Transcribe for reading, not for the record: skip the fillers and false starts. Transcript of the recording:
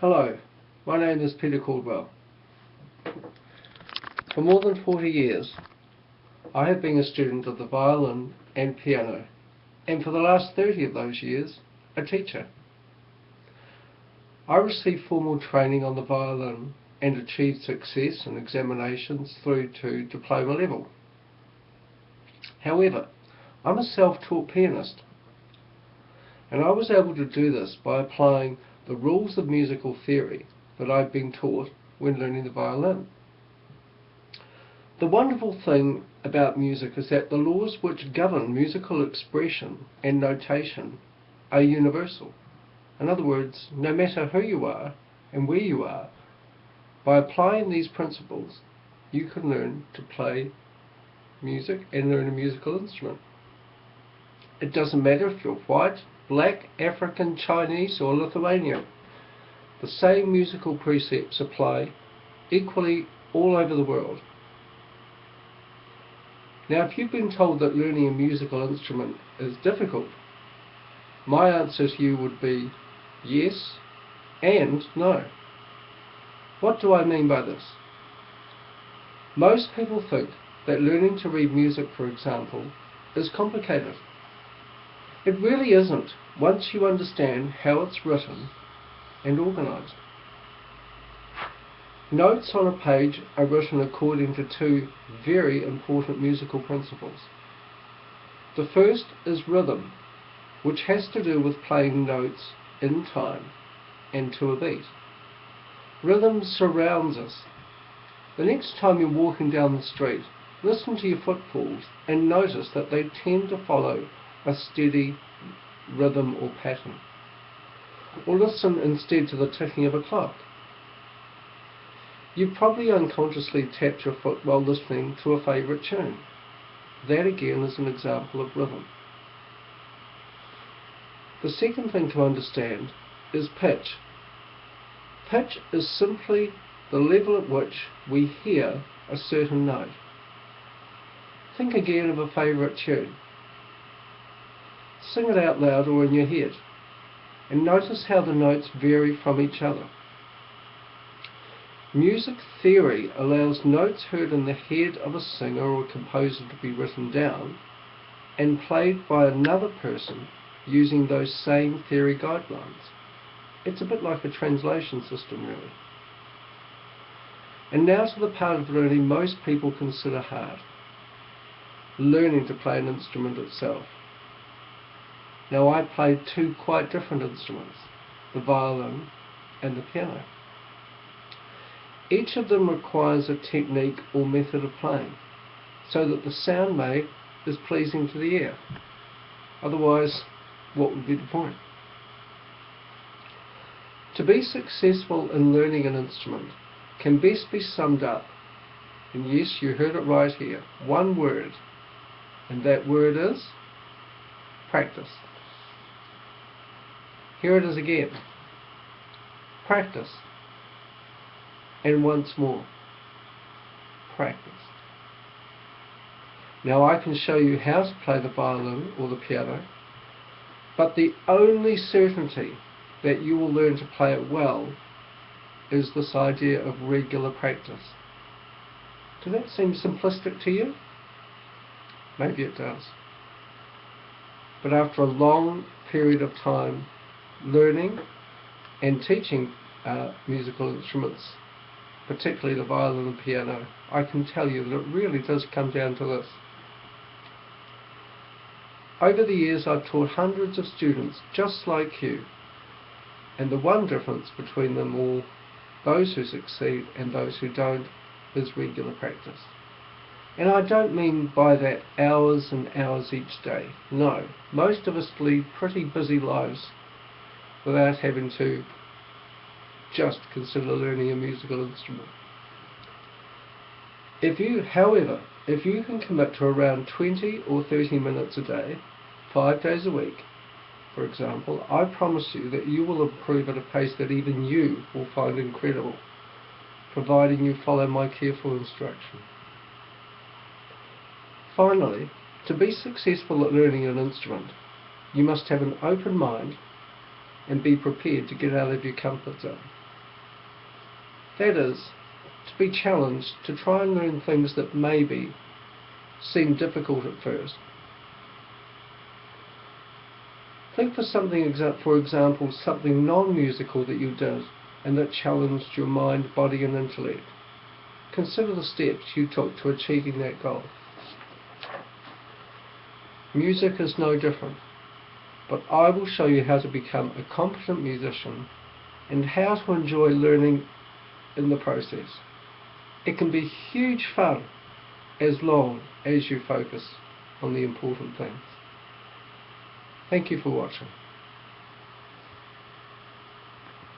Hello, my name is Peter Caldwell. For more than 40 years, I have been a student of the violin and piano, and for the last 30 of those years, a teacher. I received formal training on the violin and achieved success in examinations through to diploma level. However, I'm a self-taught pianist, and I was able to do this by applying the rules of musical theory that I'd been taught when learning the violin. The wonderful thing about music is that the laws which govern musical expression and notation are universal. In other words, no matter who you are and where you are, by applying these principles, you can learn to play music and learn a musical instrument. It doesn't matter if you're white, black, African, Chinese or Lithuanian. The same musical precepts apply equally all over the world. Now, if you've been told that learning a musical instrument is difficult, my answer to you would be yes and no. What do I mean by this? Most people think that learning to read music, for example, is complicated. It really isn't once you understand how it's written and organized. Notes on a page are written according to two very important musical principles. The first is rhythm, which has to do with playing notes in time and to a beat. Rhythm surrounds us. The next time you're walking down the street, listen to your footfalls and notice that they tend to follow a steady rhythm or pattern. Or listen instead to the ticking of a clock. You probably unconsciously tapped your foot while listening to a favourite tune. That again is an example of rhythm. The second thing to understand is pitch. Pitch is simply the level at which we hear a certain note. Think again of a favourite tune. Sing it out loud or in your head, and notice how the notes vary from each other. Music theory allows notes heard in the head of a singer or composer to be written down and played by another person using those same theory guidelines. It's a bit like a translation system, really. And now to the part of learning most people consider hard: learning to play an instrument itself. Now, I played two quite different instruments, the violin and the piano. Each of them requires a technique or method of playing, so that the sound made is pleasing to the ear. Otherwise, what would be the point? To be successful in learning an instrument can best be summed up, and yes, you heard it right here, one word, and that word is practice. Here it is again. Practice. And once more. Practice. Now I can show you how to play the violin or the piano, but the only certainty that you will learn to play it well is this idea of regular practice. Does that seem simplistic to you? Maybe it does. But after a long period of time learning and teaching musical instruments, particularly the violin and piano, I can tell you that it really does come down to this. Over the years I've taught hundreds of students just like you, and the one difference between them all, those who succeed and those who don't, is regular practice. And I don't mean by that hours and hours each day. No, most of us lead pretty busy lives without having to just consider learning a musical instrument. However, if you can commit to around 20 or 30 minutes a day, 5 days a week, for example, I promise you that you will improve at a pace that even you will find incredible, providing you follow my careful instruction. Finally, to be successful at learning an instrument, you must have an open mind and be prepared to get out of your comfort zone. That is, to be challenged to try and learn things that maybe seem difficult at first. Think for something, for example, something non-musical that you did and that challenged your mind, body and intellect. Consider the steps you took to achieving that goal. Music is no different, but I will show you how to become a competent musician and how to enjoy learning in the process. It can be huge fun as long as you focus on the important things. Thank you for watching.